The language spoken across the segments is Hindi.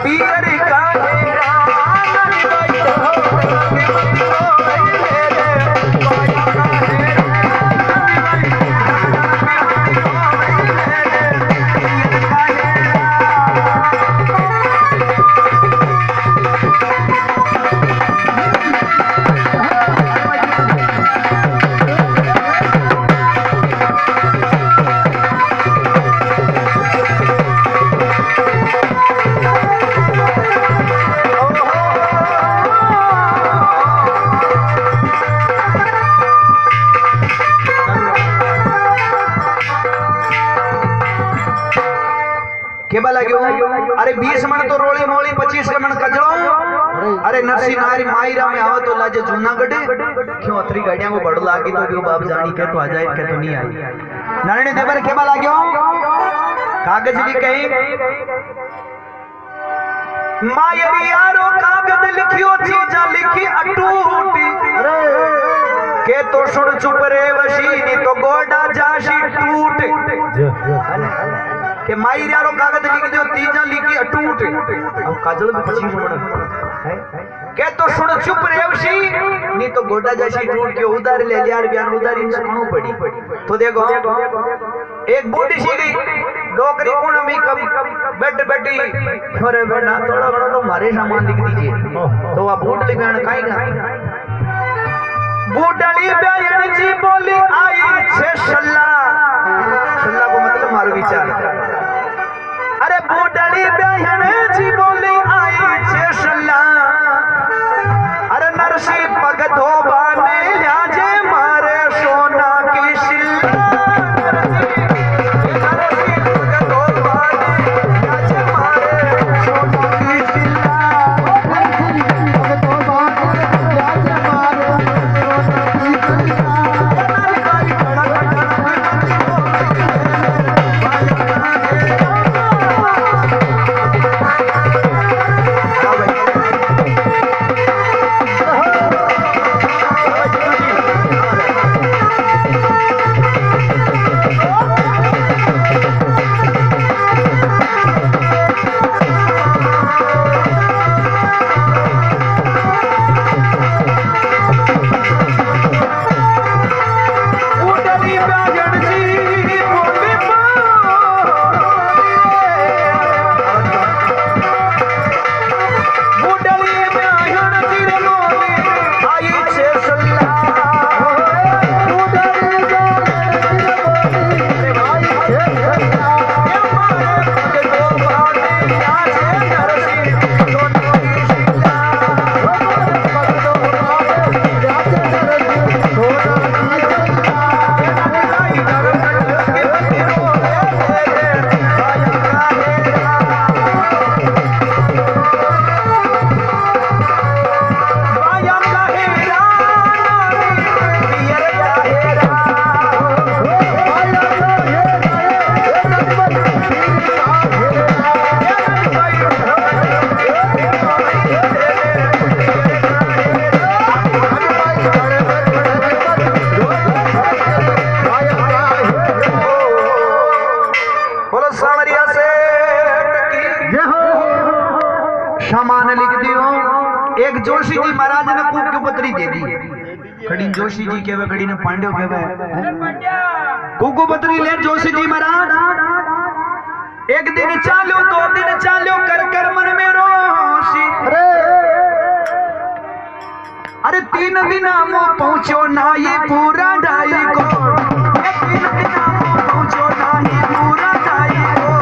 पियर का अरे 20 मन तो रोली मोली 25 मन कजड़ो। अरे नरसी नारी मायरा में आओ तो लाजे जूनागढ़ क्यों अतरी गाड़ियां को बड़ लागी तो क्यों बाप जानी के तो आ जाए के तो नहीं आई नारायण देवर केबा लाग्यो कागज भी कही मायरी यारो कागज लिखियो चीजा लिखी अटूटी के तो सुन चुप रे वशी नी तो गोडा जाशी टूट के माई यारो कागज लिख दियो तीजा लिखी अटूट अब काजल भी पछी मोड़ है के तो सुन चुप रेवशी नहीं तो गोडा जैसी टूट के उधार ले लिया बयान उधारी सुनो पड़ी तो देखो एक बूढ़ी सी गई डोकरी कोण में कभी बैठ बैठी अरे बेटा थोड़ा बड़ा तो मारे सामान लिख दीजिए तो आप बूढ़ लिखण खाएगा बूढ़ड़ी बहन जी बोली आई छे सल्ला सल्ला को मतलब मारो विचार अरे बूढ़ड़ी बहन जी बोली आई छे सल्ला अरे नरसी पग धोबा ने लाजे मारे सोना की शिल्ला नरसी पग धोबा ने लाजे मारे सोना की शिल्ला पग धोबा ने लाजे मारे सामान लिख दियो एक जोशी जी महाराज ने कूक की पत्री दे दी खड़ी जोशी जी केवे खड़ी ने पांड्यो केवे कूकू पत्री ले जोशी जी महाराज एक दिन चालो 2 दिन चालो कर कर मन में रोशी अरे 3 दिन हम पहुंचो ना ये पूरा ढाई को 3 दिन हम पहुंचो ना ये पूरा ढाई को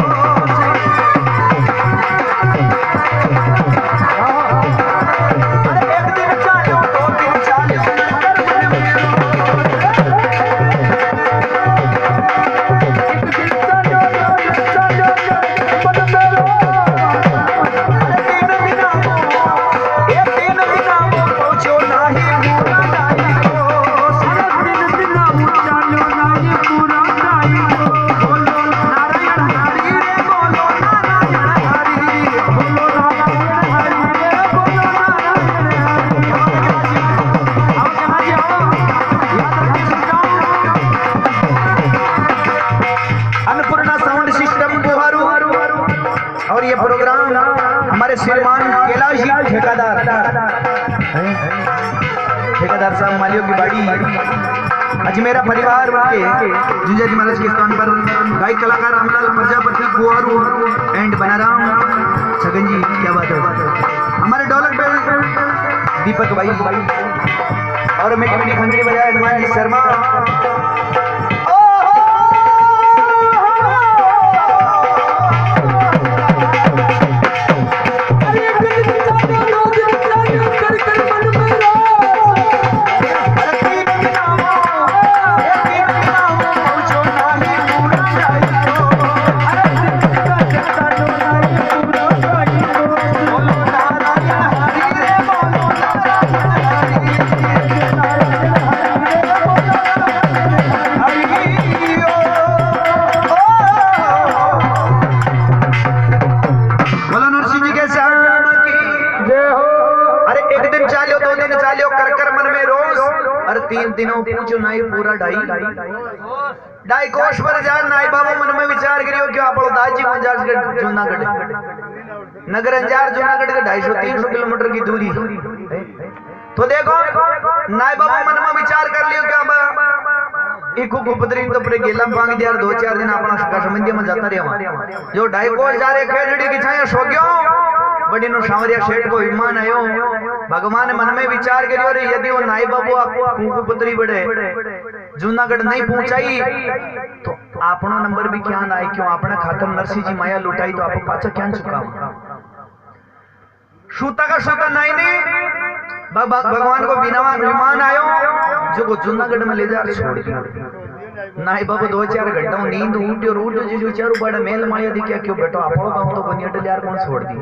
हमारे श्रीमान कैलाश जी ठेकेदार साहब मालियों की बाड़ी आज मेरा परिवार के जिंजा जी महाराज के स्थान पर गायक कलाकार रामलाल प्रजापति कुआरू एंड बनाराम छगन जी, क्या बात है। हमारे ढोलक पे दीपक भाई और मीठी मीठी खंजरी बजाए हनुमान जी शर्मा। तीन दिनों पूछो नाई पूरा ढाई कोश पर जा नाई बाबू मन में विचार करियो क्यों आप दाजी मंजार जूनागढ़ नगर अंजार जूनागढ़ के 250-300 किलोमीटर की दूरी। तो देखो नाई बाबू मन में विचार कर लियो क्या इको कुपतरी तो पड़े गेलम पांग दिया 2-4 दिन अपना कश्मीर में जाता रहे जो 2.5 कोश जा रहे खेजड़ी की छाया सो गयो बड़ी नो सांवरिया शेठ को विमान आयो भगवान मन में विचार करियो रे यदि वो नाई बाबू आपको पुत्री बड़े जूनागढ़ नहीं पहुंचाई तो आपनो नंबर भी क्या ना आई क्यों आपने खातर नरसिंह जी माया लुटाई तो आप पाचा क्या चुका सूता का सूता नाई ने भगवान को विमान आयो जो को जूनागढ़ में ले जा छोड़ दिया। नाई बाबू 2-4 घंटा नींद उठ्यो जिस विचारू बड़ा मेल माया दिखा क्यों बेटो आपको काम तो बनियट यार कौन छोड़ दी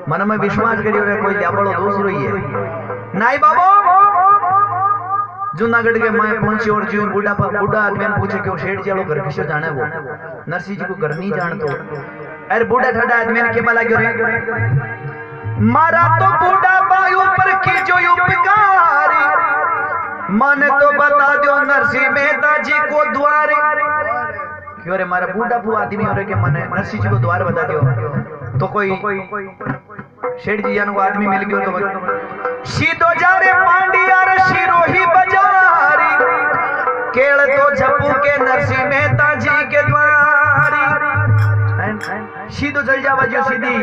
मन में विश्वास करियो रे कोई ल्याबड़ो दूसरो ही है। नाई बाबू जूनागढ़ के मैं पहुंची और जो बूढ़ा आदमी ने पूछे क्यों शेठ जी घर किसो जाने वो नरसिंह जी को घर नहीं जानतो। अरे बूढ़ा ठड़ा आदमी ने केमा लाग्यो रे मारा तो बूढ़ा बायू पर की जो उपकार मन तो बता दो नरसिंह मेहता जी को द्वार क्यों रे मारा बूढ़ा आदमी हो रे के मन नरसिंह जी को द्वार बता दो तो कोई शेठ जी को आदमी मिल गयो तो सीधो जा रे पांडिया रे शिरोही बाजारी केड़ तो झप्पू के नरसिंह मेहता जी के द्वारी सीधो चल जावा जो सीधी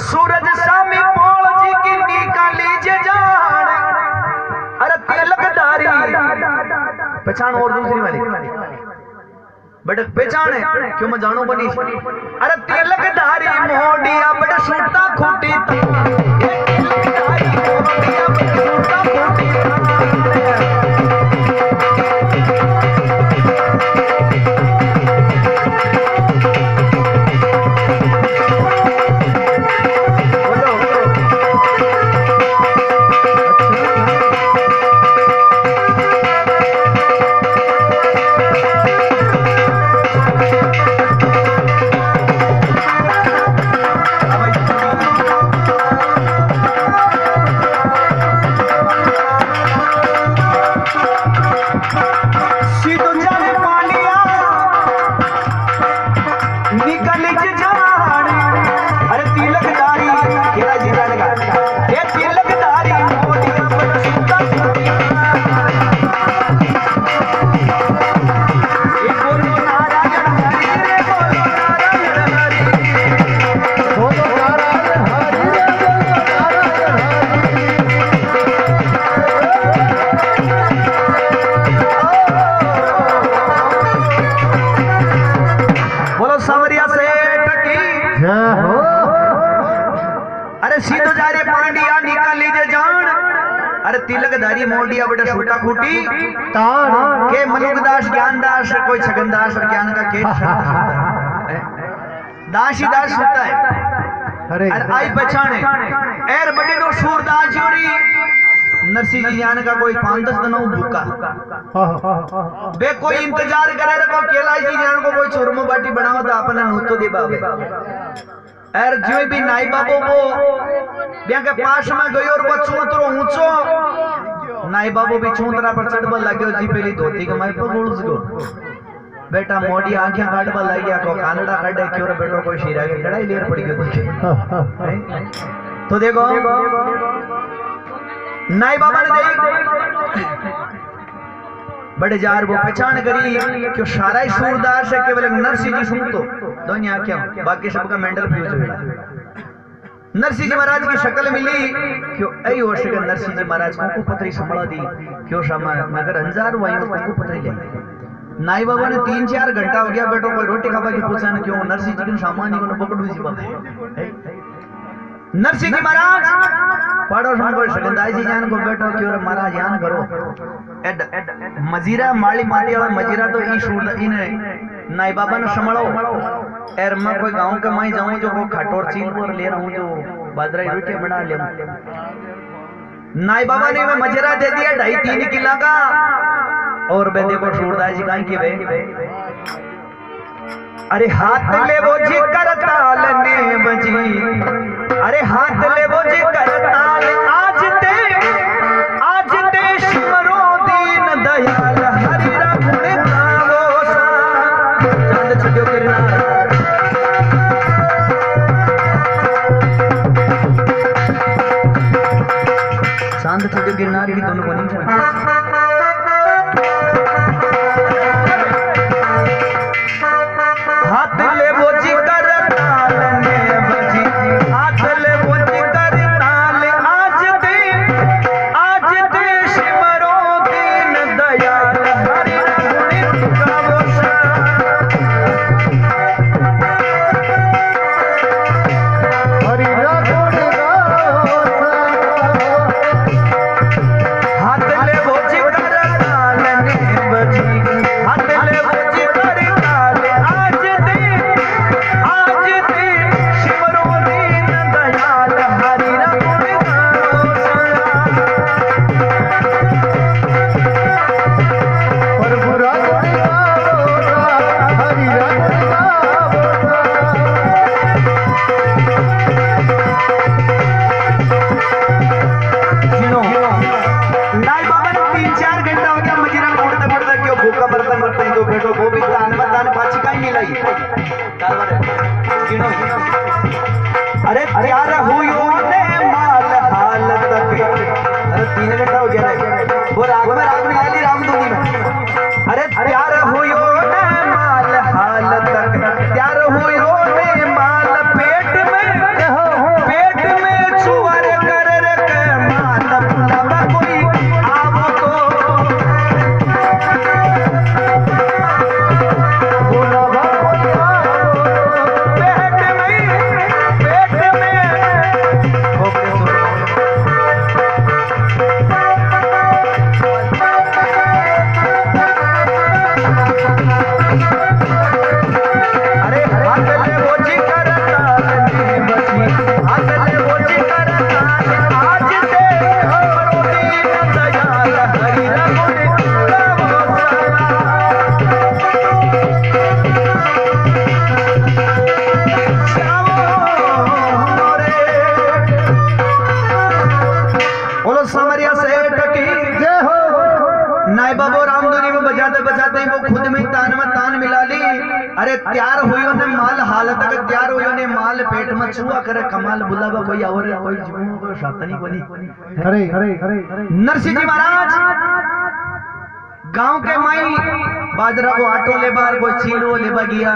सूरज सामी पोल जी की निकाली जे जान अरे तिलकदारी पहचान और दूसरी वाली बड़क पहचान है क्यों मैं जानू बनी अरे तिलकदारी मोडिया बड़ा सूटा खूटी तिलकदारी मोडिया बड़ा सूटा खूटी तिलकधारी मोडिया बड़ा सूटा खूटी के मलुकदास ज्ञानदास कोई छगनदास और ज्ञान का के दास ही दास होता है। अरे आई पहचाने एर बड़ी नो सूरदास जोरी नरसिंह जी ज्ञान का कोई 5-10 दिनों भूखा बे कोई इंतजार करे रे को कैलाश जी ज्ञान को कोई चूरमो बाटी बनावा तो अपना नूतो दे बाबे एर जो भी नाई बाबू को बिया के पास में गयो और वो चूतरो ऊंचो नाई बाबू भी चूतरा पर चढ़बल लाग्यो जी पहली धोती के माई पर गुड़स गो बेटा मोटी आंखें काटवा लग गया को कानड़ा काटे क्यों रे बेटो कोई शीरा के कड़ाई लेर पड़ गयो तो देखो नाई बाबा ने देख बड़े जार वो पहचान करी क्यों सारा ही सूरदास है केवल नरसिंह जी सुन तो दुनिया क्या बाकी सबका मेंटल फ्यूज हो नरसिंह जी महाराज की शक्ल मिली क्यों ऐ हो सके नरसिंह जी महाराज को पत्री संभाला दी क्यों शमा मगर अंजार हुआ को पत्री ले नाई बाबा ने 3-4 घंटा हो गया बेटो कोई रोटी खावा की पूछा न क्यों नरसिंह जी के सामान को पकड़ू जी बाबा नरसिंह जी महाराज पड़ोस में कोई सगंदाई जी जान को बैठो क्यों रे महाराज यान करो मजीरा माली माली वाला मजीरा तो ई शूल इने नाई बाबा ने संभालो एर मैं कोई गांव के माई जाऊं जो वो खटोर चील पर ले रहा हूं जो बाजरा रोटी बना ले नाई बाबा ने मैं मजीरा दे दिया 2.5-3 किलो का और बे देखो सूरदास जी काई के बे अरे हाथ ले वो जी करताल ने बजी अरे हाथ ले वो जी करताल आज ते शिवरो दीन दयाल हरि रघुन गावो सा चांद छड्यो किरनार चांद छड्यो किरनार की दोनों बनी हाथ ले वो जी करताल ने बजी हाथ ले वो जी करताल आज ते शिवरो दीन दयाल हरि रघुन गावो सा हरि रघुन गावो सा हाथ ले वो जी करताल ने बजी हाथ ले वो जी करताल आज ते शिवरो दीन दयाल हरि रघुन गावो सा प्रभु रघुन गावो सा हरि रघुन गावो सा नाई बाबा ने 3-4 घंटा हो गया मजीरा पड़ते पड़ते क्यों भूखा बर्तन बर्तन तो बेटो वो भी तान पाची का ही मिलाई अरे प्यार हुयो ने माल हालत के अरे 3 घंटा हो गया वो राग में लाली राम दूंगी मैं अरे प्यार हुयो ने माल हालत के प्यार हुयो ने माल पेट में छुअर कर के माल बुलावा कोई आवो तो बुलावा कोई आवो पेट में अरे हाथ ले वो जी करताल ने बजी हाथ ले वो जी करताल आज ते शिवरो दीन दयाल हरि रघुन गावो सा बोलो सामरिया सेठ की जय हो नाई बाबू रामधुनी में बजाते बजाते वो खुद में तान मिला ली अरे तैयार हुई ने माल हालत तक तैयार हुई ने माल पेट में छुआ करे कमाल बुलावा कोई और कोई जीवो को शातनी कोनी अरे नरसिंह जी महाराज गांव के माई बाजरा को आटो ले बार कोई चीलो लेबा गया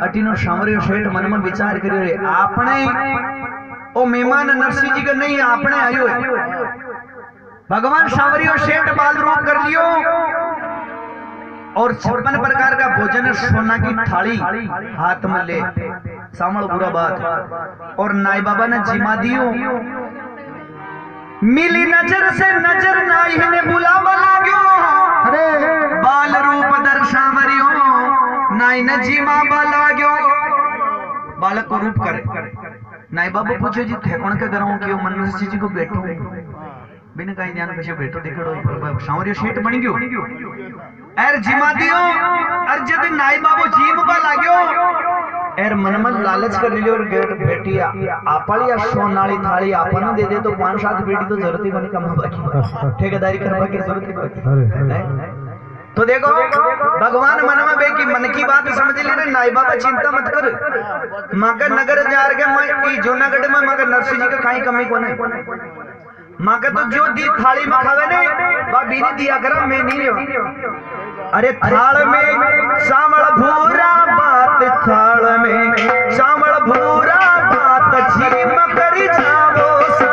अटीनो सामरियो सेठ मन में विचार करियो रे आपने ओ मेहमान नरसिंह जी के नहीं आपने आयो भगवान सावरियो सेठ बाल रूप कर लियो और 56 प्रकार का भोजन सोना की थाली हाथ में ले सामल बुरा बात और नाई बाबा ने जिमा दियो मिली नजर से नजर नाई ने बुलावा लाग्यो अरे बाल रूप दर्शावरियो नाई ने जिमा लागयो बालक को रूप करे नाई बाबू पूछो जी थे कौन के कराऊं कि मन जी को बैठो बिना कहीं ध्यान कशे बैठो दिखड़ो सावरियो सेठ बन गयो एर जिमा दियो और जद नाई बाबू जीम का लाग्यो एर मन मन लालच कर लियो और गेट बेटिया आपलिया सोनाली थाली आपन दे दे तो 5-7 बेटी तो जरूरत ही बनी कम बाकी ठेकेदारी करवा की जरूरत ही बाकी तो देखो भगवान मन में बे की मन की बात समझ ले रे नाई बाबा चिंता मत कर मगर नगर जार के मैं जूनागढ़ में मगर नरसिंह जी का कहीं कमी को नहीं मगर तो जो दी थाली में खावे ने बा बीनी दिया कर मैं नहीं रहो अरे थाल में सामल भूरा बात थाल में सामल भूरा बात झीम करी जावो सा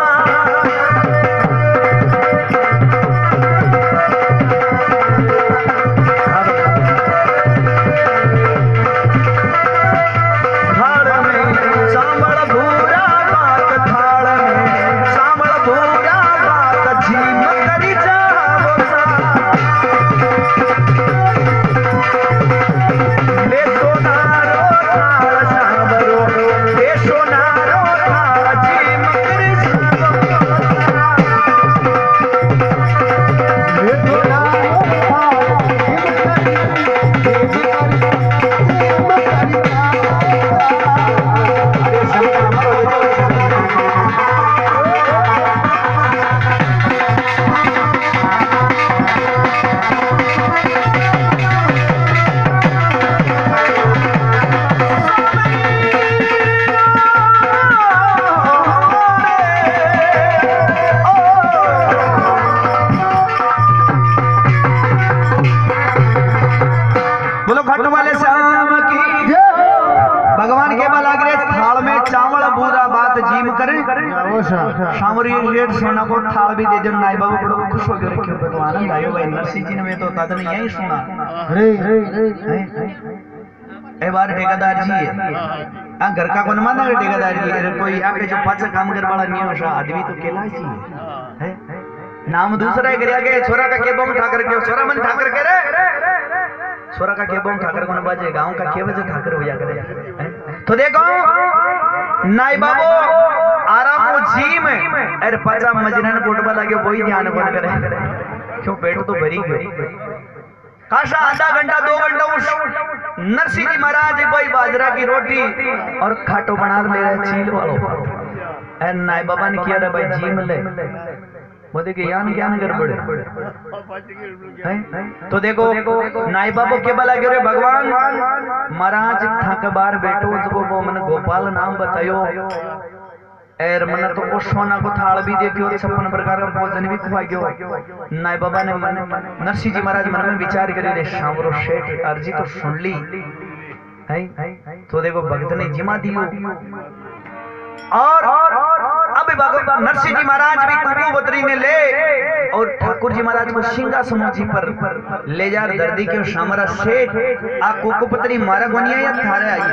सामरी रेट सोना को थाल भी दे देना नाई बाबू बड़ो खुश हो गए क्यों भगवान लायो भाई नरसिंह जी ने में तो तद नहीं यही सुना ए बार ठेकेदार जी है हां घर का कौन माना ठेकेदार जी अरे कोई आके जो पांच काम कर वाला नहीं हो आदमी तो केला जी है नाम दूसरा है गरिया के छोरा का केबम ठाकर के छोरा मन ठाकर के रे छोरा का केबम ठाकर कौन बाजे गांव का के बजे ठाकर हो जा करे तो देखो नाई बाबू आराम जी में अरे पचा मजनन कोटबा लागे वही ध्यान बन करे क्यों पेट तो भरी गयो काशा आधा घंटा 2 घंटा उस नरसिंह जी महाराज भाई बाजरा की रोटी और खाटो बना ले रहे चील वालो ए नाई बाबा ने किया रे भाई जी में ले बोले कि यान क्या न गड़बड़ है तो देखो नाई बाबू के बला रे भगवान महाराज थक बार बैठो जब वो मन गोपाल नाम बतायो एर मन तो वो सोना को थाल भी देखियो 56 प्रकार का भोजन भी खुआ गयो नाई बाबा ने नरसिंह जी महाराज मन में विचार करे रे शामरो शेठ अर्जी तो सुन ली है तो देखो भक्त ने जिमा दियो और अब भगवान नरसिंह जी महाराज भी कुकुबत्री ने ले और ठाकुर जी महाराज को सिंहासन जी पर ले जा दर्दी के शामरा सेठ आ कुकुपत्री मारा गोनिया या थारे आई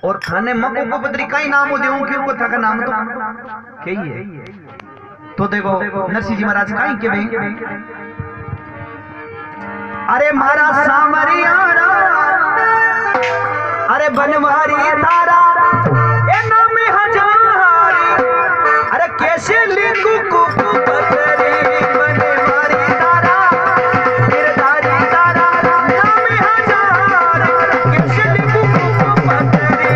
और थाने कुकुपत्री का ही नाम देऊं कि उनको था का नाम तो कही है तो देखो नरसिंह जी महाराज का ही के भाई अरे मारा सामरिया अरे बनवारी तारा ए नाम हजारी अरे कैसे लिखूं कुकुपत्री बनवारी तारा गिरधारी तारा नाम हजारी कैसे लिखूं कुकुपत्री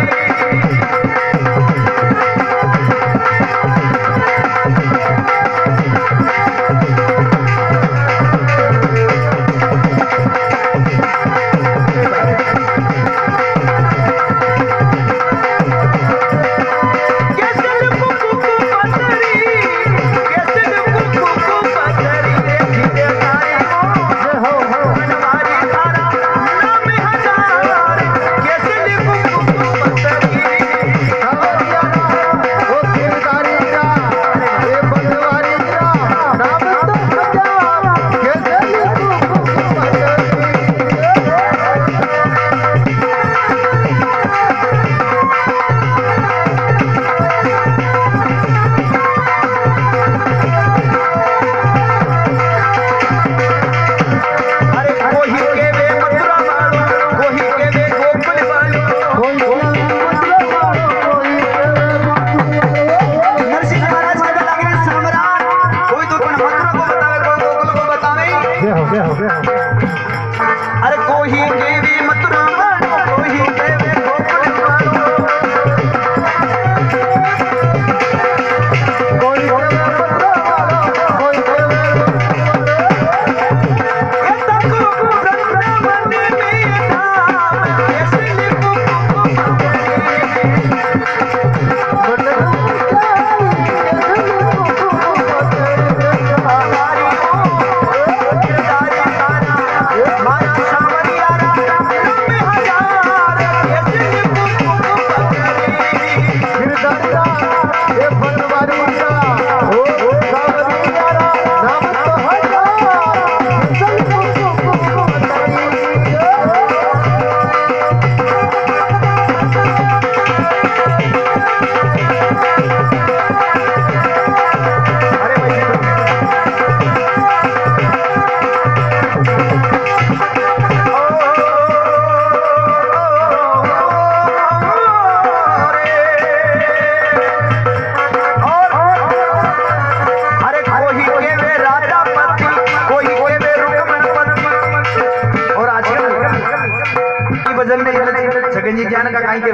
ज्ञान का काई के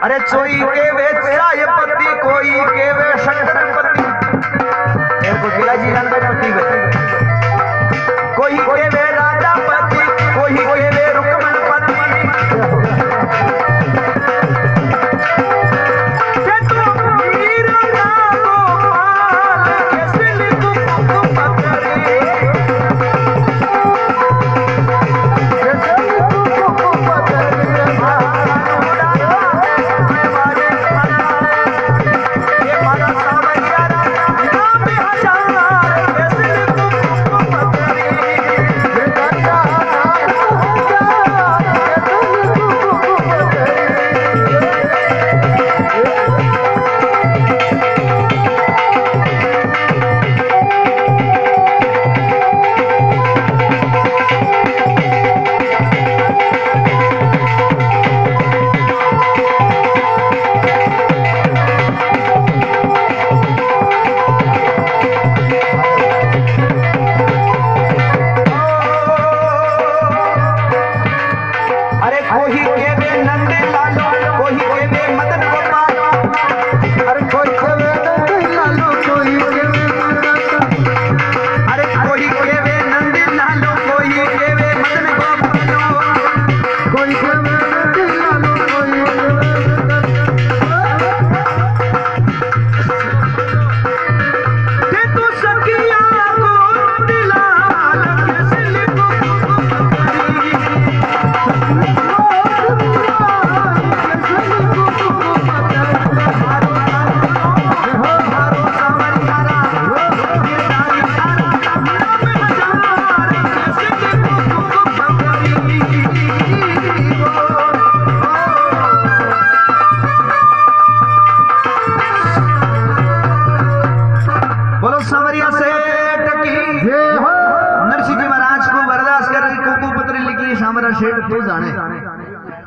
अरे चोई के वे चाय पत्ती कोई के वे शंकर पत्ती मेरे को खिला जी ज्ञान का पत्ती कोई के वे राजा पति कोई के वे रुकमन पति के तू वीर का गोपाल कैसे लिखूं पकड़ी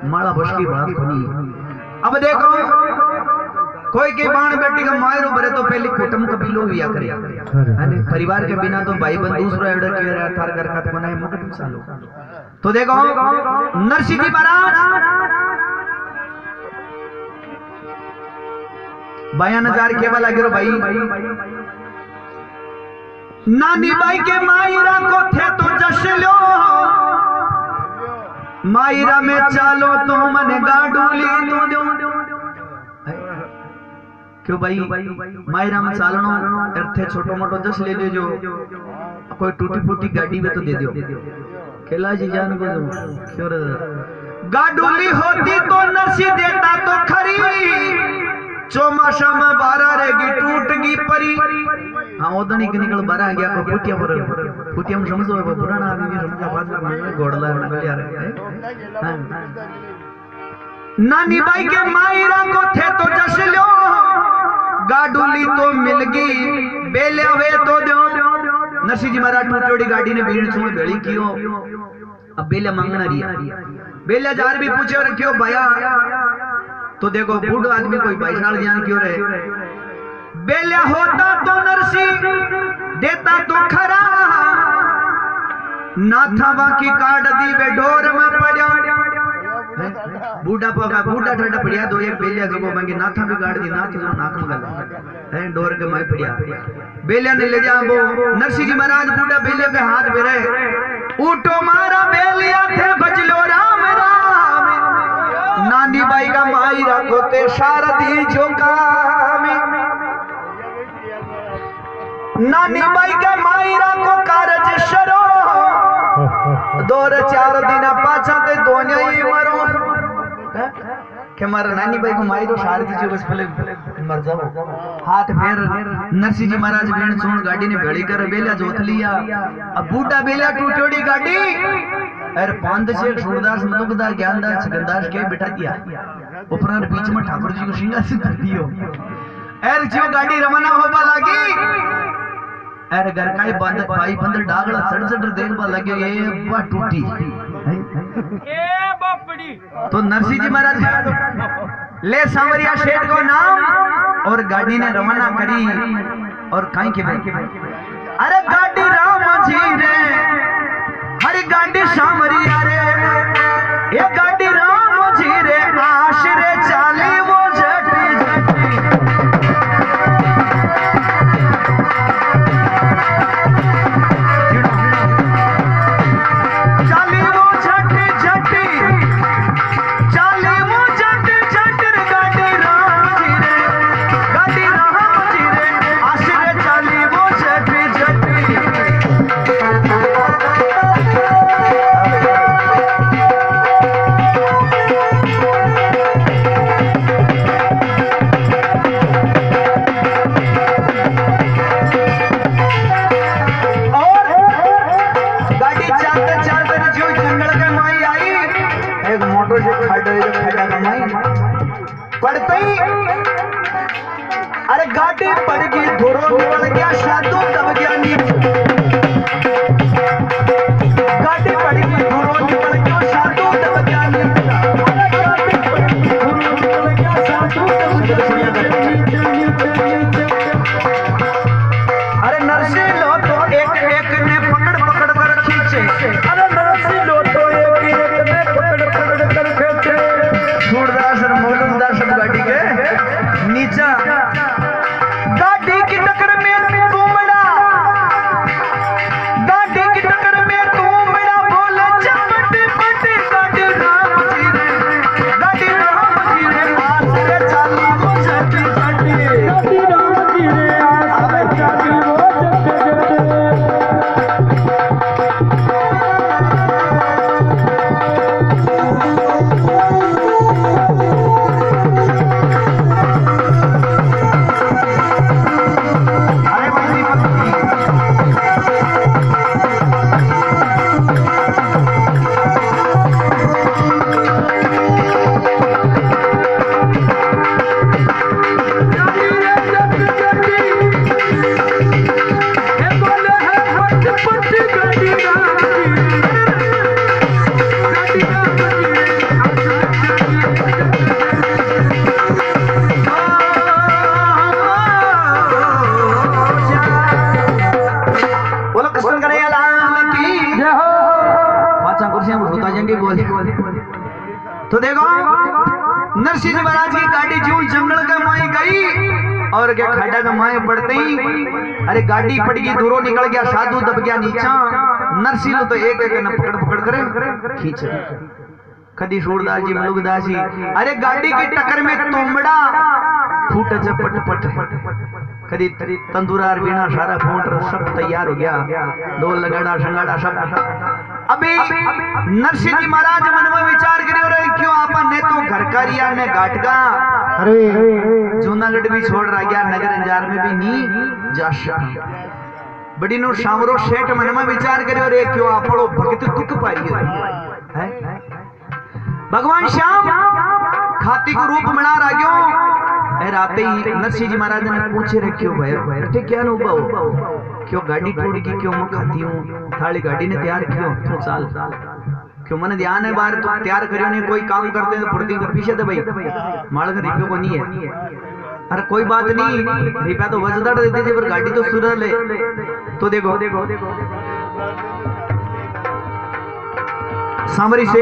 माला बशकी बात बनी। अब देखो कोई के बाण बेटी का मायरो भरे तो पहले कुटुंब कबीलो हुआ करे परिवार के बिना तो भाई बंधु दूसरा ऑर्डर किया रहा थार घर का बनाए मुकट चालो। तो देखो नरसिंह जी महाराज बयान हजार केवल लगे रो भाई नानी बाई के मायरा को थे तो जश लो मायरा में चालो तो मन गाडूली तो दो क्यों भाई मायरा में चालनो अर्थे छोटो मोटो जस ले जो कोई टूटी फूटी गाड़ी में तो दे दो केला जी जान को क्यों गाडूली होती तो नरसी देता तो खरी चौमासा में बारा रहेगी टूटगी परी हाँ ओदनी के निकल बारा गया को फुटिया पर फुटिया में समझो वो पुराना आदमी समझा बात में घोड़ला निकल आ रहा है नानी बाई के मायरा को थे तो जश लो गाडूली तो मिल गई बेले वे तो दो नरसिंह जी महाराज टूटोड़ी गाड़ी ने भीड़ छुए बेड़ी कियो अब बेले मांगना रिया बेले जार भी पूछे और क्यों भया तो देखो बूढ़ो आदमी कोई 22 साल ज्ञान क्यों रहे बेले होता तो नरसिंह देता तो खरा नाथा बाकी काट दी वे डोर में पड़ा बूढ़ा पगा बूढ़ा ठंडा पड़िया दो एक बेलिया जो मांगे नाथा भी काट दी नाथ जो नाक में गला है डोर के माई पड़िया बेलिया ने ले जा वो नरसिंह जी महाराज बूढ़ा बेलिया के हाथ में रहे ऊटो मारा बेलिया थे बजलो राम राम नानी बाई का माई रखो ते शारदी जो काम नानी बाई का माई रखो कारज शरो 2-4 दिन पाछा ते दोन्या ही मरो के मारा नानी बाई को माई तो शारदी जो बस पहले मर जाओ हाथ फेर नरसिंह जी महाराज भेड़ सोन गाड़ी ने भेड़ी कर बेला जोत लिया अब बूढ़ा बेला टूटोड़ी गाड़ी अरे पांच से सूरदास मनुकदास ज्ञानदास छगनदास के बिठा दिया उपरांत बीच में ठाकुर जी को सिंहासन कर दियो एर जो गाड़ी रवाना होबा लगी अरे घर का ही बंद भाई बंदर डागड़ा सड़ देखबा लगे ये बा टूटी ए बापड़ी तो नरसिंह जी महाराज ले सांवरिया शेठ को नाम और गाड़ी ने रवाना करी और काई के अरे गाड़ी राम जी रे हरी गाड़ी सांवरिया रे ये गाड़ी राम जी रे अरे गाड़ी पड़ गई धोरो निकल गया साधु दब गया नीचे गाड़ी पड़ गई धोरो निकल गया साधु दब गया नीचे अरे नरसी लो तो एक एक ने पकड़ पकड़ कर खींचे अरे नरसी लो तो एक एक ने पकड़ पकड़ कर खींचे सूरदास और मौलूमदास गाड़ी के नीचा गाड़ी की टक्कर में तू मरा गाड़ी की टक्कर में तू मरा बोले चमट पट गाड़ी राम जी रे आस के चाली वो जटी जटी गाड़ी राम जी रे आस के चाली वो जटी तो देखो नरसिंह महाराज की गाड़ी जो जंगल के माए गई और क्या खड्डा के माए पड़ते ही अरे गाड़ी पड़ गई दूरों निकल गया साधु दब गया नीचा नरसिंह तो एक एक न पकड़ पकड़ करे खींच कदी सूरदास जी मलुकदास जी अरे गाड़ी की टक्कर में तोमड़ा फूट झपट पट कदी तंदूरार बिना सारा फूट सब तैयार हो गया दो लगाड़ा संगाड़ा सब अभी नरसिंह जी महाराज मन में विचार करे रहे क्यों आपन ने तो घर करिया ने घाट का अरे जूनागढ़ भी छोड़ रहा गया नगर अंजार में भी नहीं जाशा बड़ी नो शामरो सेठ मन में विचार करे और क्यों आपड़ो भक्त दुख पाई है भगवान श्याम खाती को रूप बना रहा क्यों राते ही नरसिंह जी महाराज ने पूछे रखियो भाई क्या अनुभव क्यों गाड़ी टूट गई क्यों मैं खाती हूँ थाली गाड़ी ने तैयार क्यों तो चाल क्यों मैंने ध्यान है बाहर तो तैयार करियो नहीं कोई काम करते हैं तो फुर्ती कर पीछे दे भाई माल का रिप्यो को नहीं है अरे कोई बात नहीं रिप्या तो वजदार देते थे पर गाड़ी तो सुधर ले तो देखो सामरी से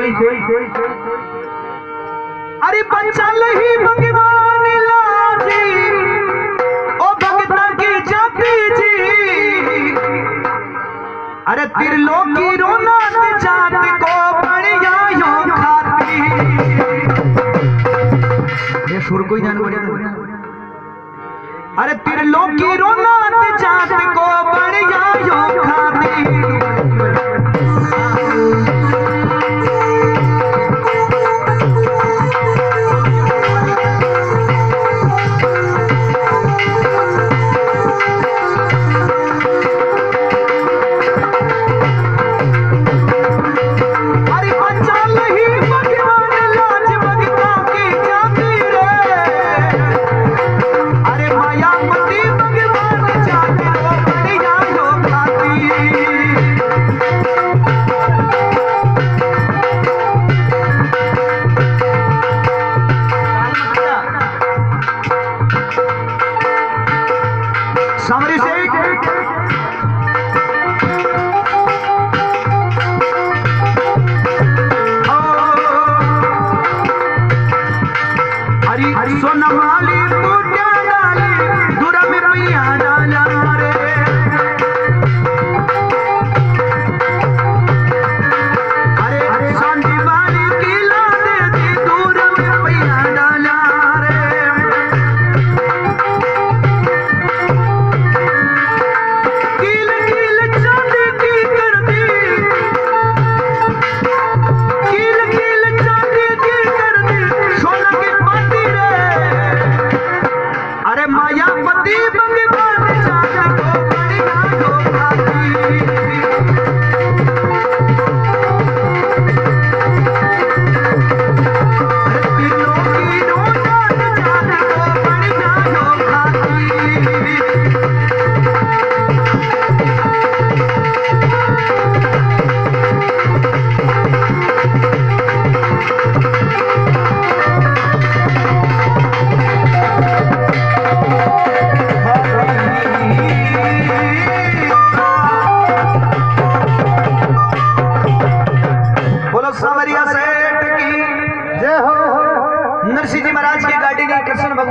अरे बचल ही भगवान लाजी ओ भगता की जाति जी अरे त्रिलोकी रोना जात को बढ़िया यो खाती ये सुर कोई जान पड़े अरे त्रिलोकी रोना जात को बढ़िया यो खाती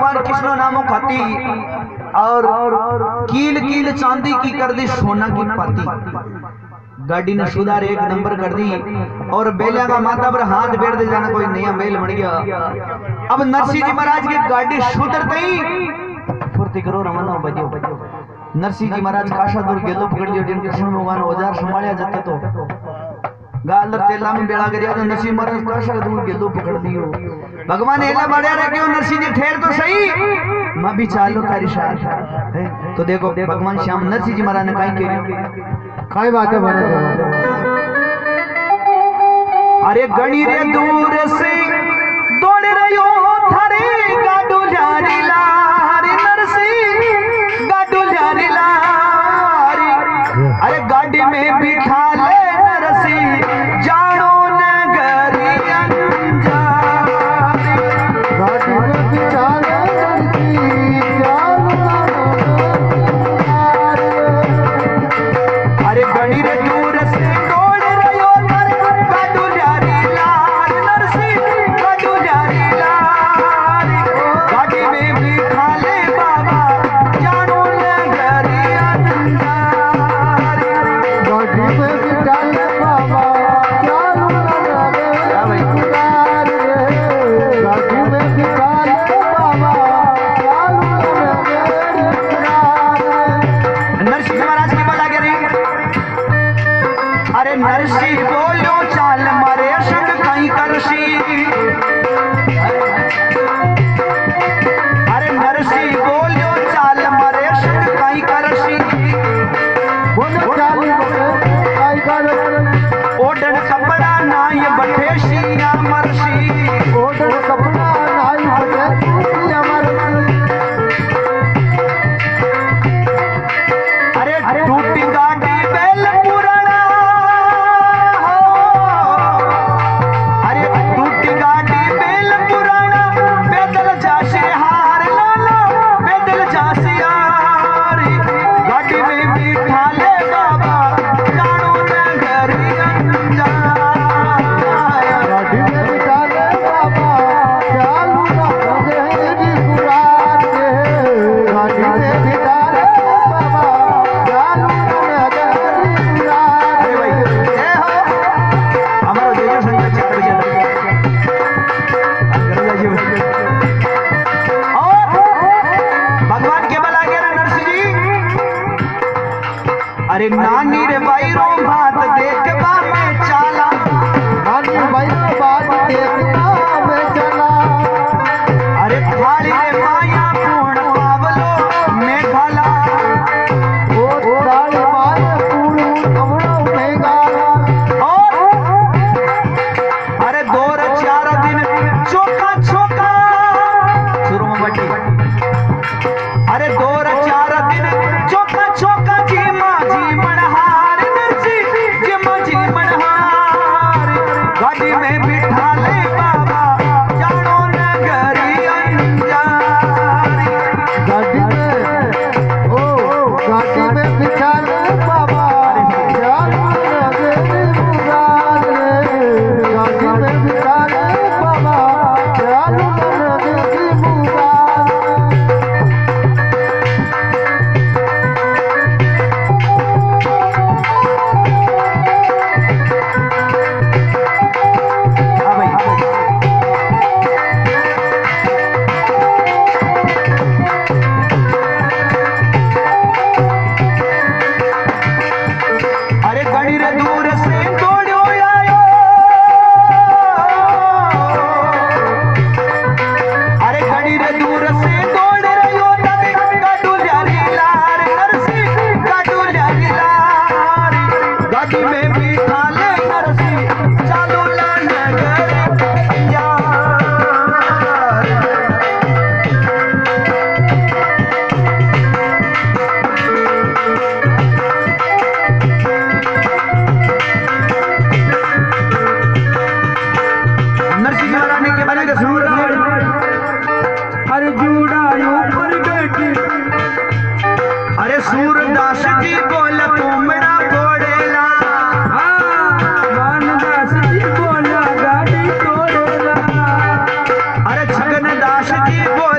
भगवान कृष्ण नामो खाती और कील कील चांदी की कर दी सोना की पाती। गाड़ी ने सुधार एक नंबर कर दी और बेलिया का माथा पर हाथ बेर दे जाना कोई नया मेल बन गया। अब नरसिंह जी महाराज की गाड़ी सुधरते ही फुर्ती करो रमना बजो। नरसिंह जी महाराज काशा दूर गेलो पकड़ लियो जिन कृष्ण भगवान औजार संभालिया जाता तो गाल तेला में बेड़ा गरिया तो नरसिंह महाराज काशा दूर गेलो पकड़ दियो। भगवान एला बढ़िया रे क्यों नरसिंह जी ठहर तो सही मैं भी चालो तारी साथ। तो देखो भगवान श्याम नरसिंह जी महाराज ने काई करी काई बात है बने। अरे गणी रे दूर से दौड़ रयो थारे गाडू जारी लारी नरसिंह गाडू जारी लारी। अरे गाड़ी में बिठा ले नरसिंह जानो नगरी अंजारी। गाड़ी में बिठा ले नरसिंह जानो नगरी। अरे गणी रे दूर से दौड़ रयो थारे गाडू जारी लारी नरसिंह गाडू जारी लारी। गाड़ी में बिठा ले बाबा जानो नगरी अंजारी। गाड़ी में बिठा ले बाबा जानो नगरी अंजारी। गाड़ी में बिठा ले बाबा जानो नगरी अंजारी। नरसिंह महाराज की बात आगे रही। अरे नरसिंह बोलो चाल मारे संग कहीं करसी। अरे नरसिंह बोलो चाल मारे संग कहीं करसी। बोलो चाली बने काई कर ओढ़न कपड़ा नाय बठे सिया मरसी। ओढ़न कपड़ा नाई बने सिया मरसी। अरे टूटी गाड़ी बैल पुराना हो। अरे टूटी गाड़ी बैल पुराना पैदल जासे हार लाला पैदल जासे यार। गाड़ी में बिठा ले बाबा जानो नगरी अंजारी। गाड़ी में बिठा ले बाबा चालू नगरी पुरार के। गाड़ी में बिठा ले बाबा चालू नगरी पुरार अरे भाई ए हो हमारो जय शंकर चित्र भगवान के बल आगे नरसिंह जी। अरे नानी रे भाई रो बात देख बा में चाला। नानी भाई को बात देखना में चला। अरे थाली रे माया पूर्ण पावलो में घाला। ओ दाल माय पूरू कमड़ो में गाला। अरे 2-4 दिन चोखा चोखा शुरू में बटी। अरे 2-4 दिन चोखा चोखा जी माजी मनहार नरसिंह जी माजी मनहार। गाड़ी में बिठा ले बाबा जानो नगरी अंजारी।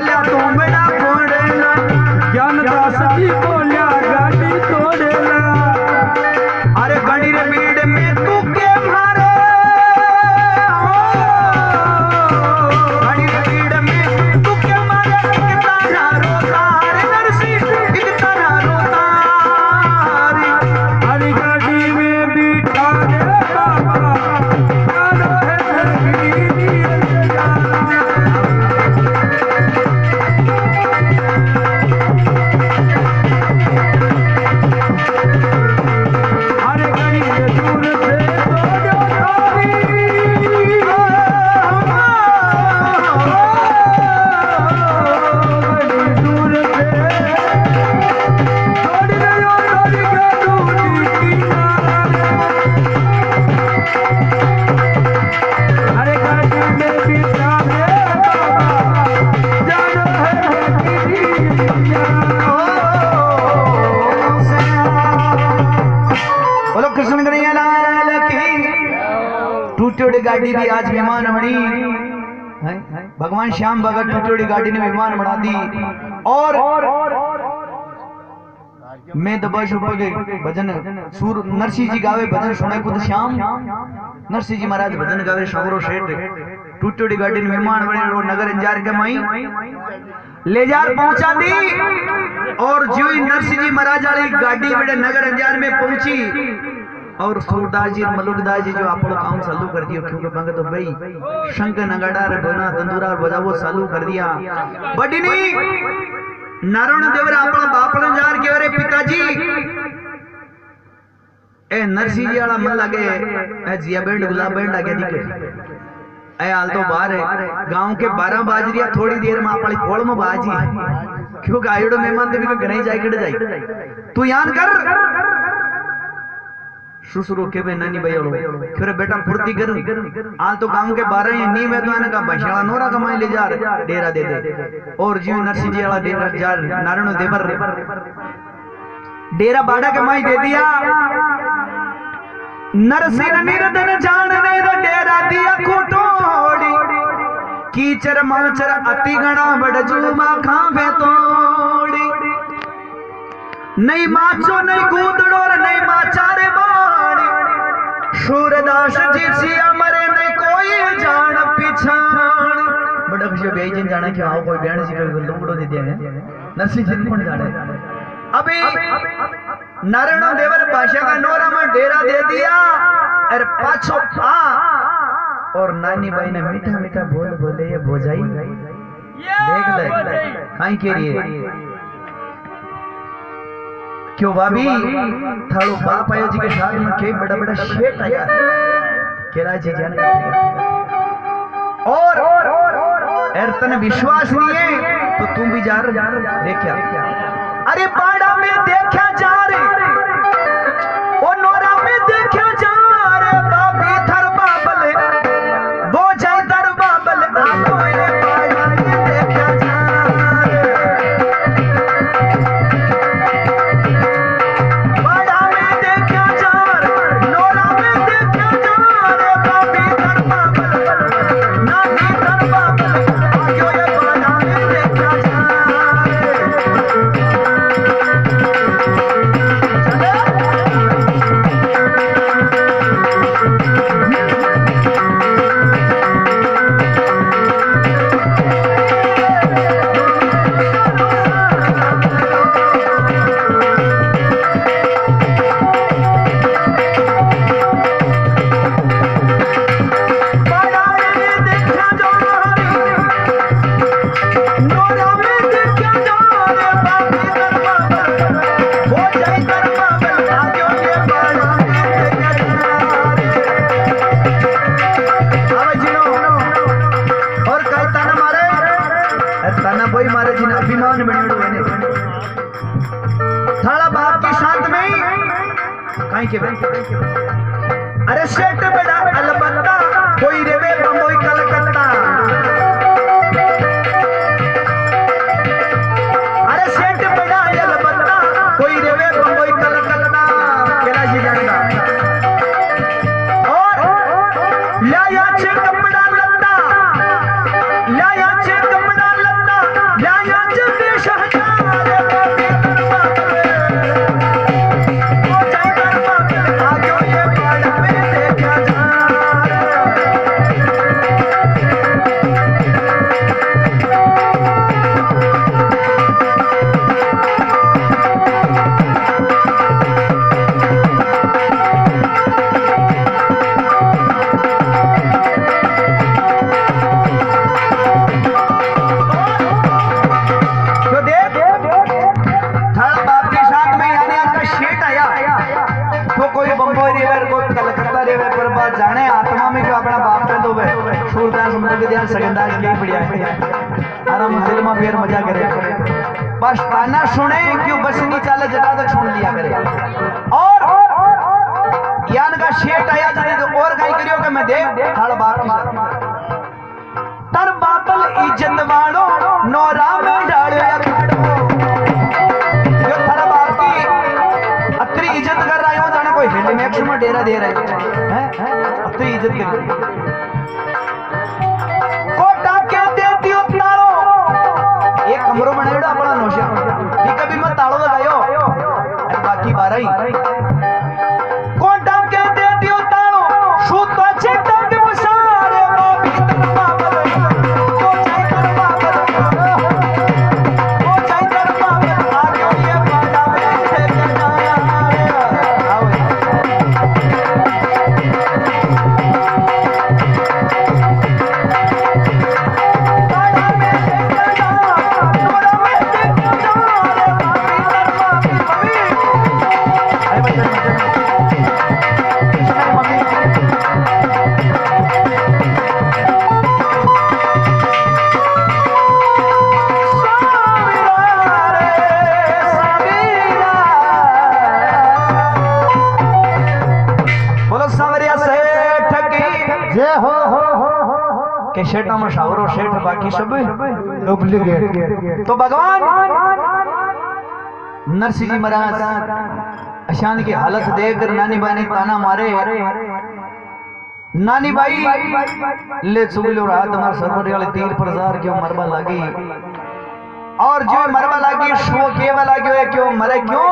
बोलिया तुमड़ा फोड़ना ज्ञान दास जी बोलिया गाड़ी तोड़ेला अरे गणी रे भीड़ में तू के मारे गणी रे भीड़ में तू के मारे एक तारा रोता रे नरसी एक तारा रोता रे हरी गाड़ी में बिठा दे बाबा जानो है गिरी हरे गणी में दूर से दो थारी गणी दूर से छोड़ गयो थारी के दूरी किनारा हरे गाड़ी में बिठा दे बाबा जानो है गिरी बोलो कृष्ण कन्हैया लाल की टूटी गाड़ी भी आज विमान बनी हैं? भगवान श्याम भगत टूटी गाड़ी ने विमान बना दी और मैं दबाश भजन सूर नरसिंह जी गावे भजन सुने खुद श्याम नरसिंह जी महाराज भजन गावे सौरो शेठ टूटी गाड़ी ने विमान बने और नगर अंजार के माई ले जार पहुंचा दी और जो ही नरसिंह जी महाराज वाली गाड़ी बड़े नगर अंजार में पहुंची और सूरदास जी मलुकदास जी जो आप लोग काम चालू कर दियो क्योंकि बंग तो भाई शंख नगाड़ा ढोना तंदूरा बजावो चालू कर दिया बड़ी नहीं नारायण देवर अपना बाप ने जार के अरे पिताजी ए नरसिंह जी वाला मन लगे ए जिया बैंड गुलाब बैंड आगे दिखे ए हाल तो बाहर है गांव के 12 बाज रिया थोड़ी देर में अपनी खोल में बाजी क्योंकि आयोडो मेहमान देवी को घने जाए कड़े जाए तू याद कर सुसुरो के बे नानी भैयालो फिर बेटा फुर्ती कर आज तो गांव के 12 ही नी में तो आने का बशाला नोरा कमाई ले जा डेरा दे दे और जीव नरसिंह जी वाला डेरा जा नारायण देवर डेरा बाड़ा कमाई दे दिया नरसिंह निर्धन जानने दा डेरा दिया कोटोड़ी कीचर माचर अति गणा बड़जूमा खावे तोड़ी नहीं माचो नहीं कूदड़ो नहीं माचारे बाड़ी सूरदास जी सिया मरे नहीं कोई जान पिछाण बड़ा खुशी बेई जिन जाना कि आओ कोई बहन जी को लुंगड़ो दे दिया है नरसिंह जी कौन जाने अभी नारायण देवर भाषा का नोरा में डेरा दे दिया और पाछो आ और नानी बाई ने मीठा मीठा बोल बोले ये बोझाई देख ले काई के लिए क्यों भाभी थारो बाप आयो जी के साथ में के बड़ा बड़ा शेठ आया केरा जी जाने और तने विश्वास नहीं है तो तुम भी जा देखा अरे बाड़ा में देखा जा रे ओ नोरा में देखा जा रे बाबी थर बाबले वो जाई दर बाबल आतो रे बाड़ा में देखा जा बाड़ा में देखा जा नोरा में देखा जा रे बाबी थर बाबल ना भी थर बाबल आयो रे बाड़ा में देखा जा अभिमान बनेड़ो थाला बाप के साथ में काई के अरे सेठ बड़ा अलबत्ता कोई रेवे बम्बई कलकत्ता अरे सेठ बड़ा अलबत्ता कोई रेवे बम्बई कलकत्ता केला जी जानेगा और लाया छे कपड़ा लत्ता लाया छे कपड़ा लत्ता सगंदाज के बढ़िया है आराम दिल में फिर मजा करे बस ताना सुने क्यों बस नहीं चाले जटा तक सुन लिया करे और यान का शेट आया जने तो और कहीं करियो कि मैं दे हड़ बाप की तर बापल इज्जत वालो नौरा में डालो अखाड़ो यो थारा बाप की अतरी इज्जत कर रहा हूं जाने कोई हिल मैक्स में डेरा दे रहा है अतरी इज्जत कर कोटा के देती उतारो एक कमरो बनाएड़ा अपना नौशा ये कभी मत ताड़ो लगायो बाकी 12 ही कोटा के देती उतारो शू तो चेता के बसारे बाबी तरवा तो चाहे तरवा तो चाहे तरवा आगे ये पाड़ा में से करना आओ के शेठा में शावरो शेठ बाकी सब डुप्लीकेट तो भगवान नरसिंह जी महाराज अशान की हालत देखकर नानी बाई ने ताना मारे नानी बाई ले चुगलो रात हमारे सरवर वाले तीर पर जार क्यों मरबा लागी और जो मरबा लागी शो केवा लाग्यो है क्यों मरे क्यों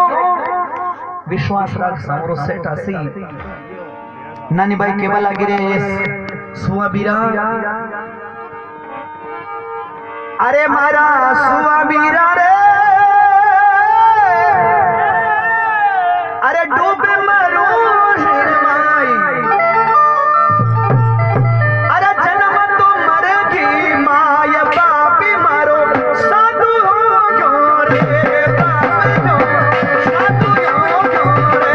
विश्वास रख सामरो सेठ आसी नानी बाई केवा लागी रे सुआ बीरा अरे मारा सुआ बीरा रे अरे डूबे मरो माई अरे जन्म तो मरेगी माया बापी मारो साधु हो क्यों रे बाप नो साधु हो क्यों रे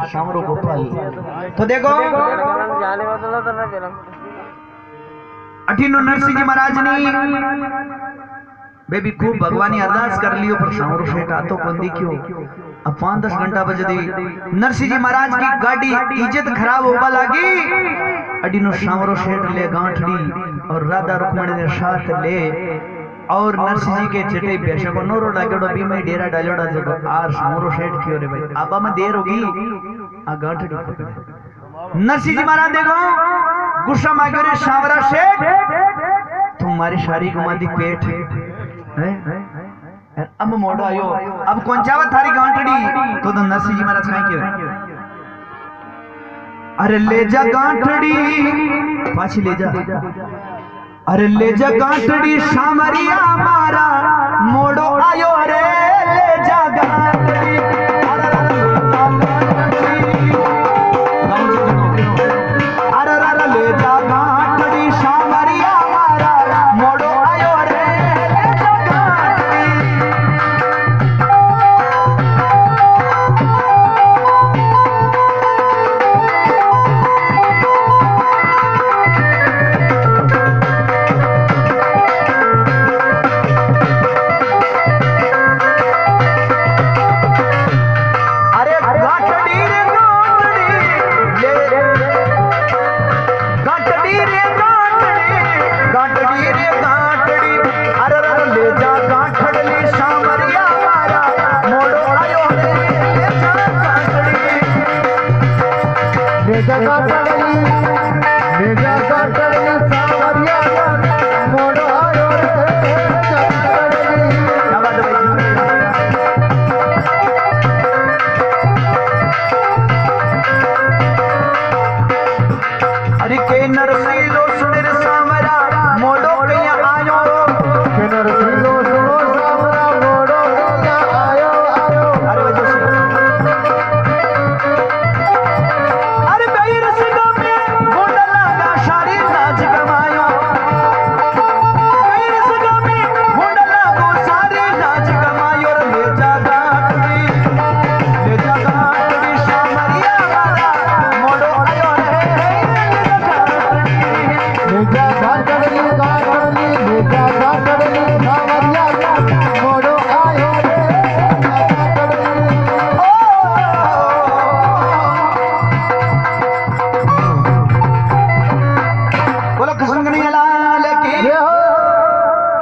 सामरो गोपाल। तो देखो अठीनो नरसिंह जी महाराज ने बेबी खूब भगवानी अरदास कर लियो पर सामरो सेठ आतो कौन दिखियो। अब 5-10 घंटा बजे दी नरसिंह जी महाराज की गाड़ी इज्जत खराब होगा लागी। अडीनो सामरो सेठ ले गांठड़ी और राधा रुक्मणी ने साथ ले और नरसिंह जी के चटे बेशक को नोरो लागेड़ो बी में डेरा डालोड़ा जगो आर सामरो सेठ क्यों रे भाई आबा में देर होगी आ गांठड़ी नरसिंह जी महाराज देखो गुस्सा मांगो रे सावरा सेठ तुम्हारी सारी गुमादी पेट है अब मोड़ो आयो अब कौन चावा थारी गांठड़ी तो नरसिंह जी महाराज कहीं क्यों अरे ले जा गांठड़ी पाछी ले जा अरे ले जा गांठड़ी सामरिया मारा मोड़ो आयो रे ले जा गांठड़ी अरे ले जा गांठड़ी सामरिया मारा मोड़ो आयो रे ले जा गांठड़ी।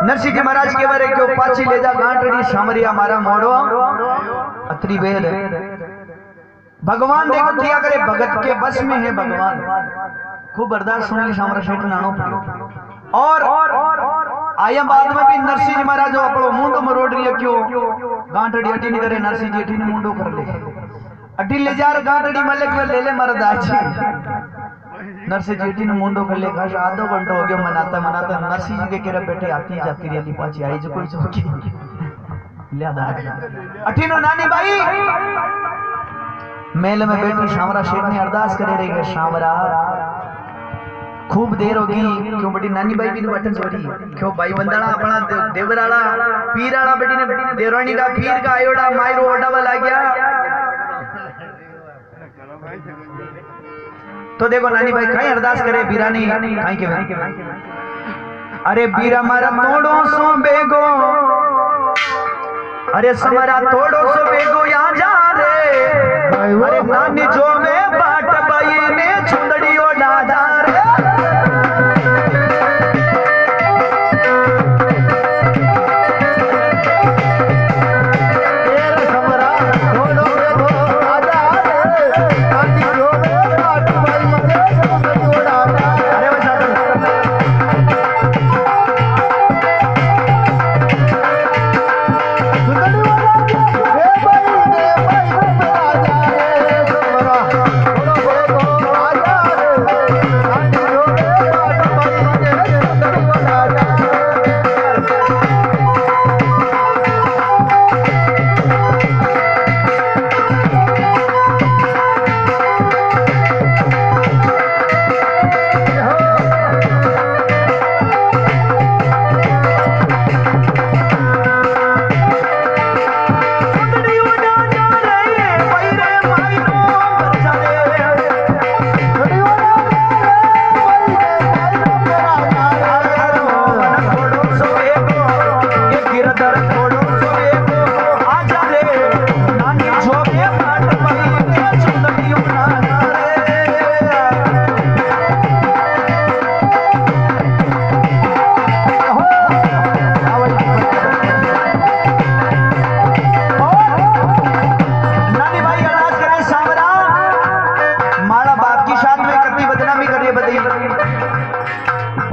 नरसिंह जी महाराज के बारे क्यों पाछी ले जा गांठड़ी सामरिया मारा मोड़ो अत्री वेद भगवान देखो किया करे भगत के बस में है भगवान खूब अरदास सुन ली सामरा सेठ नानो और आया बाद में भी नरसिंह जी महाराज अपनो मुंडो मरोड़ लिया क्यों गांठड़ी अटी नहीं करे नरसिंह जी अटी ने मुंडो कर ले अटी ले जा गांठड़ी मले के ले ले मरदाच नरसिंह जी ने मुंडो कर ले खास आधो घंटा हो गया मनाता मनाता नरसिंह जी के केरा बेटे आती जाती रही पाछी आई जो कोई चौकी ले आदा अठीनो नानी भाई मेल में बैठी शामरा शेठ ने अरदास करे रही है शामरा खूब देर होगी क्यों बड़ी नानी भाई भी बटन छोड़ी क्यों भाई बंदाड़ा अपना देवराड़ा पीराड़ा बेटी ने देवरानी का पीर का आयोड़ा मायरो ओडा वाला गया। तो देखो नानी भाई कहीं अरदास करे बीरानी कहीं के अरे बीरा मारा तोड़ो सो बेगो अरे समरा तोड़ो सो बेगो यहाँ जा रे अरे नानी जो में बाट बाई ने छुंदड़ी ओडा जा रे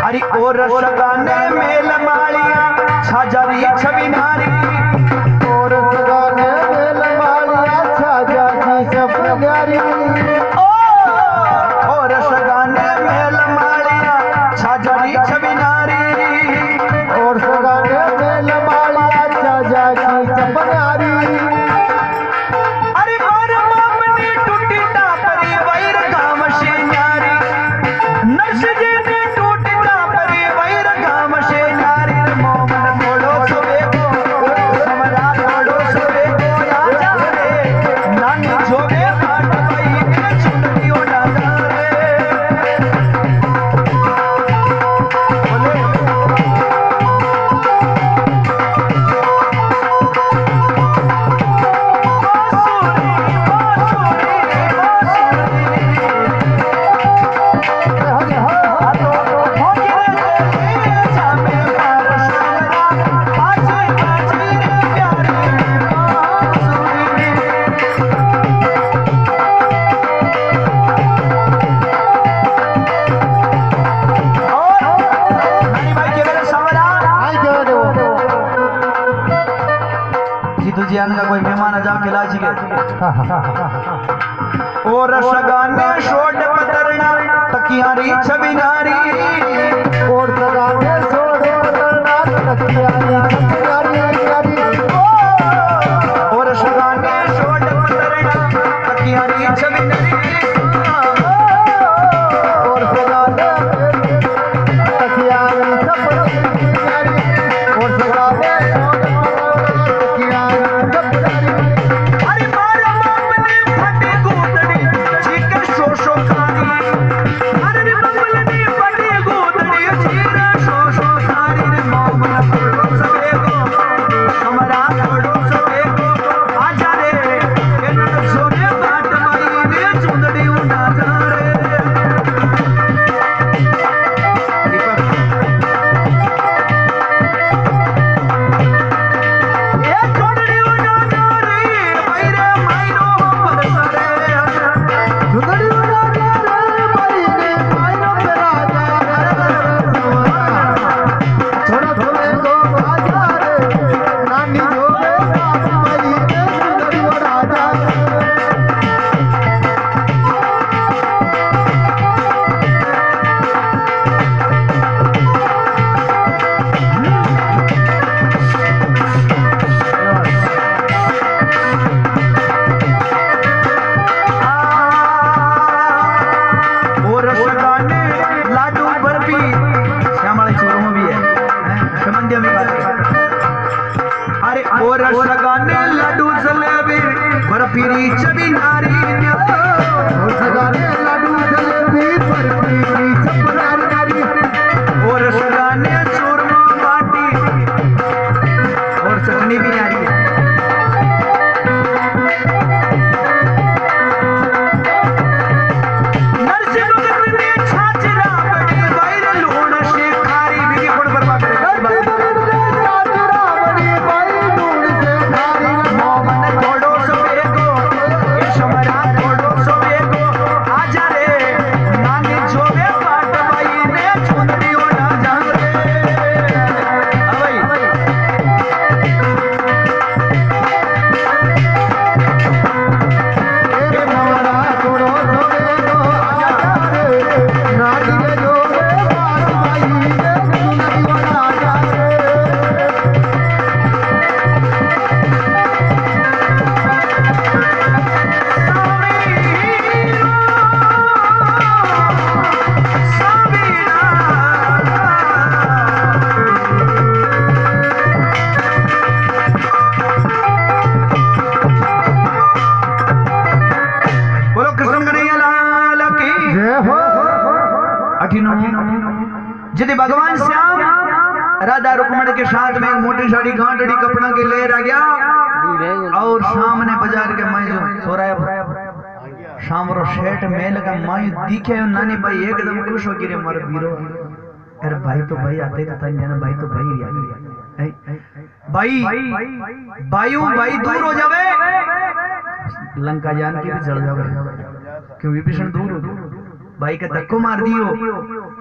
अरे और रसगाने मेल मालिया छाजरी छवि नारी और सगाने मेल मालिया छाजरी छवि नारी और रसगाने मेल मालिया छाजरी छवि नारी और सगाने मेल मालिया छाजरी छवि नारी अरे और मामनी टूटी टापरी वैर गाम से नारी नर्स जे ने टूटी टापरी वैर गाम से नारी मोमन थोड़ो सुबे को हमरा थोड़ो सुबे को आ जा रे नानी जोगे बाट भाई के छुट्टी उड़ा जा रे बोले जियान का कोई मेहमान अजाम खिला जी और रसगाने शोट पतरना तकियारी छवि नारी और सगाने छोड़ो पतरना तकियारी छवि नारी और रसगाने शोट पतरना तकियारी छवि नारी और सगाने तकियारी छवि नारी और सगाने अरे मारा मामले फटे गोदड़ी चीके शोशो खारी अरे मामले फटे गोदड़ी चीरा शोशो खारी रे मोमन थोड़ो सबे को हमरा थोड़ो सबे को आजा रे केना सोने बाट माई ने चुंदड़ी उड़ा जा रे ए चुंदड़ी उड़ा जा रे भैरे माइरो बरसरे सुंदरी उड़ा जा रे मायने मायनो तेरा छोड़ा थोड़े को आजा रे नानी जोगे माई के सुंदरी उड़ा जा और रसगाने लाडू बर्फी श्यामला चूरमा भी है समंदिया में बात है अरे और रसगाने लाडू जलेबी बर्फी छवि नारी और सगाने लाडू जलेबी बर्फी छपनारी नारी और रसगाने चूरमा बाटी और चटनी भी नारी है यदि भगवान श्याम राधा रुक्मणी के साथ में एक मोटी साड़ी गांठड़ी कपड़ा के ले आ गया और सामने बाजार के मैं जो सोराया शाम रो सेठ मेल का मैं दिखे नानी भाई एकदम खुश हो गिरे मर बीरो अरे भाई तो भाई आते तो ताई ना भाई तो भाई भाई भाई दूर हो जावे लंका जान की भी जल जावे क्यों विभीषण दूर हो भाई का धक्को मार दियो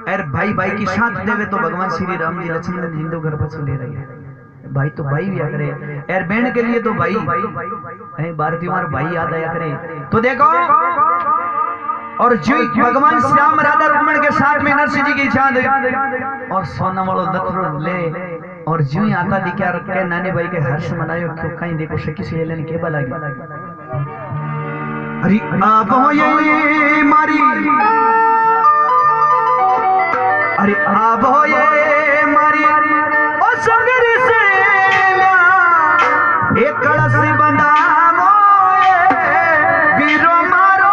अरे भाई भाई की साथ देवे तो भगवान श्री राम जी लक्ष्मण जी हिंदू घर पर ले रही है। भाई तो भाई भी आ करे यार, बहन के लिए तो भाई भारतीय हमारे भाई याद आया करे। तो देखो और जो भगवान श्याम राधा रमन के साथ में नरसिंह जी की चांद और सोना वालों दत्तरो ले और जो ही आता दिखा रखे नानी भाई के हर्ष मनायो क्यों कहीं देखो शकी से लेने के बला अरे आप हो ये मारी अरे आप हो ये मारी ओ सगर से एक कलश बंधा वीरो मारो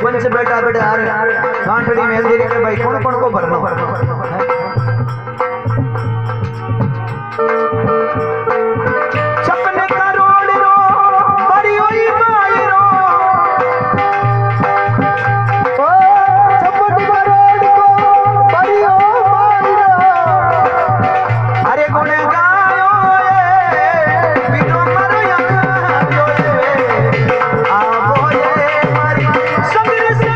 पंच बेटा बेटा गांठड़ी में हल्दी के भाई कौन कौन को भरना सपने का रोड रो बड़ी हुई माई रो सपने का रोड को बड़ी हो माई रो अरे गुण गायो बिनो मरो या आवो ये मारी सगर से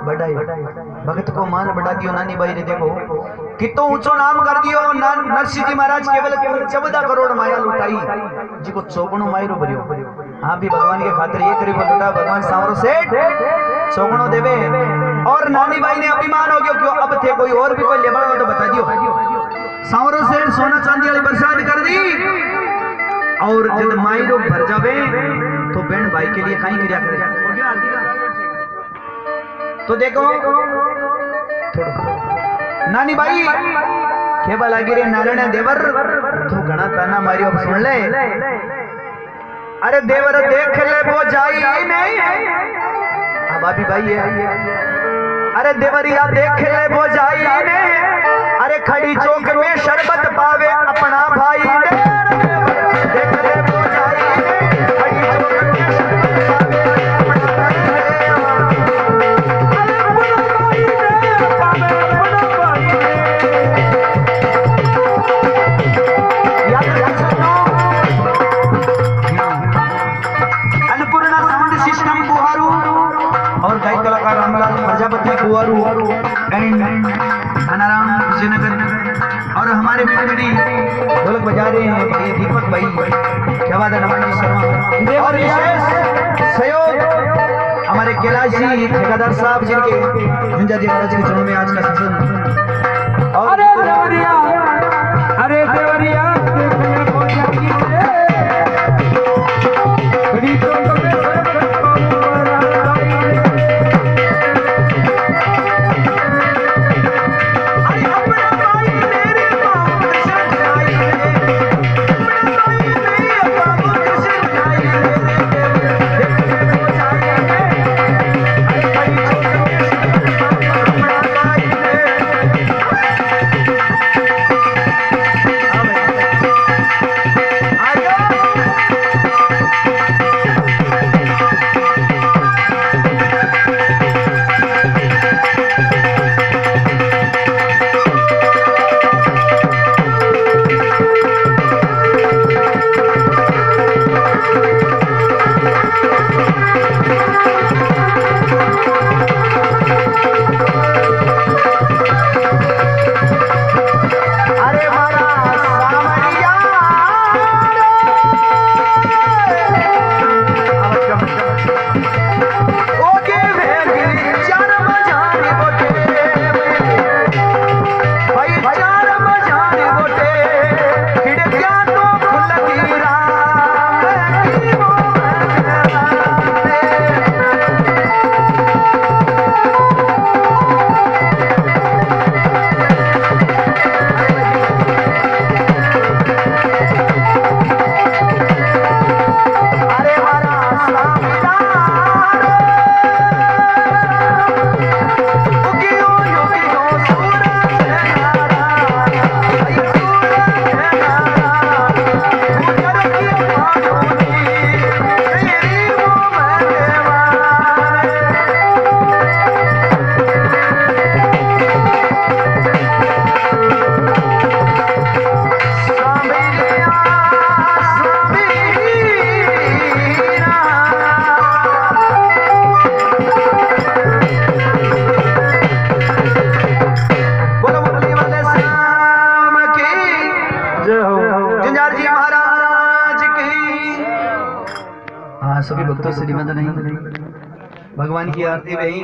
बढ़ाई भगत को मान बढ़ा दियो। नानी बाई ने देखो कितो ऊंचो नाम कर दियो। नरसिंह जी महाराज केवल 14 करोड़ माया लुटाई जी को चौगुणो मायरो भरियो। हाँ भी भगवान के खातिर ये करीब लुटा भगवान सांवरो सेठ चौगुणो देवे। और नानी बाई ने अभिमान हो गयो क्यों अब थे कोई और भी कोई लेबर हो तो बता दियो। सांवरो सेठ सोना चांदी वाली बरसात कर दी। और जब मायरो भर जावे तो बहन भाई के लिए कहीं क्रिया करे। तो देखो नानी बाई केवा लागी रे नारायण देवर तो घना ताना मारियो। अब सुन ले अरे देवर देख ले वो जाई नहीं। हाँ भाभी भाई है। अरे देवरिया देख ले वो जाई नहीं। अरे खड़ी चौक में शरबत पावे अपना भाई ने। देख ले वो जाई नहीं। खड़ी चौक में शरबत पावे अपना भाई ने। प्रजापति कुआरू एंड अनाराम श्रीनगर और हमारे मित्र ढोलक बजा रहे हैं ये दीपक भाई क्या बात है। नमन शर्मा और विशेष सहयोग हमारे कैलाश जी ठेकेदार साहब जिनके झुंझा जी महाराज के चरणों में आज का सत्संग। और अरे देवरिया सभी भक्तों से निवेदन है भगवान की आरती में ही